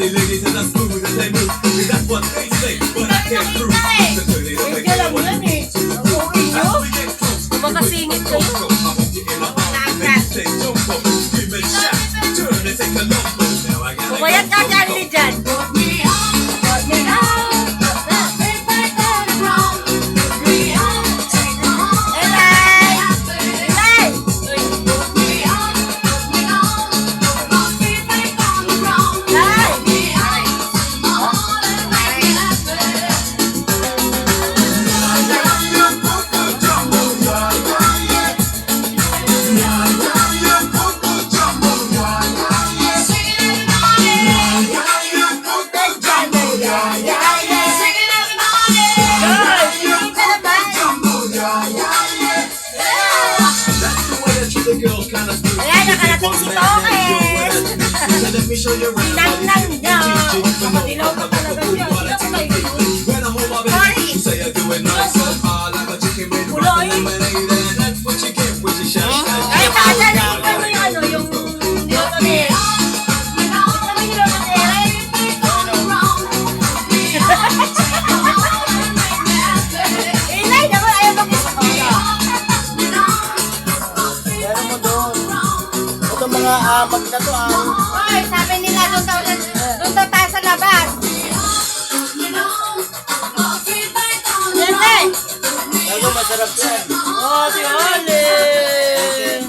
say ladies and I'm smooth as they move. That's what they say, but I can't prove. So turn it up and get what it means. As we get close, Makasingit kayo. I hope you in my arms. Make you say jumbo, scream and shout. Turn and say Colombo. Now I gotta Kumayat ka dyan, hindi dyan. Ayan, nakarating si Tokes. Tinang-nang niya. Kapatilaw ka talaga siya. Sino ka kayo? Sorry. Uloy. Ay, kasan. Ito mo yung ano, yung nilotoner. Ito mo yung nilotoner. Inay, naman ayaw mag-isip. Meron mo doon. Ito mga amag na to Oy, sabi nila doon daw tayo sa labas. Yan. Lalo masarap yan. Oh, si Alin.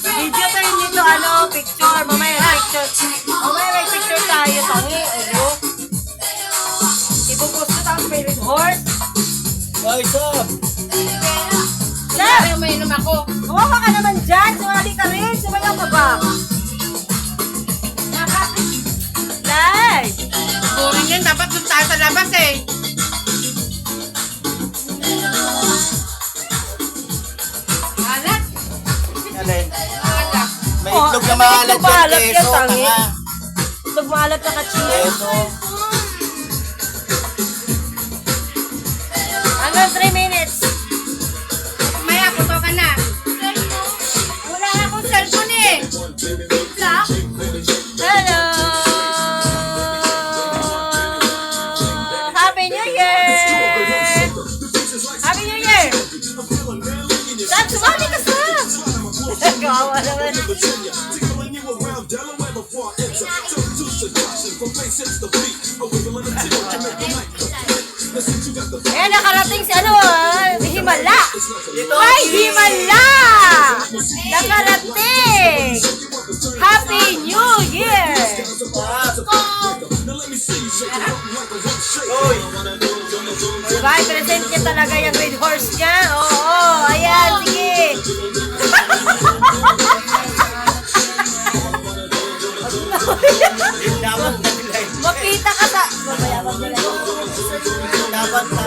Video tayo dito, picture. Mamaya may picture tayo. Tangi, ipopost ko tayo sa favorite horse. Ay, sab. Sir! Umiinom ako. Huwag ka naman dyan. Sumali ka rin. Sumayaw ka ba? Lai! Boring yan. Dapat doon tayo sa labas eh. Alat. Alin? Alat. May itlog na maalat maalat yan, yan, keso. tangi. Tanga. Itlog maalat na ka-cheese. Keso. Hanggang 3 minutes. Maya, puto ka na. Wala na akong cellphone eh. Sa? Hello! Happy New Year! Happy New Year! Saan? Sumali ka sa! Kawawa naman. Eh, nakarating si Himala! Ay, Himala! Nakarating! Happy New Year! Diba, i-present niya talaga yung red horse niya. Oo, ayan, sige. Dapat na nila. Makita ka sa... Dapat na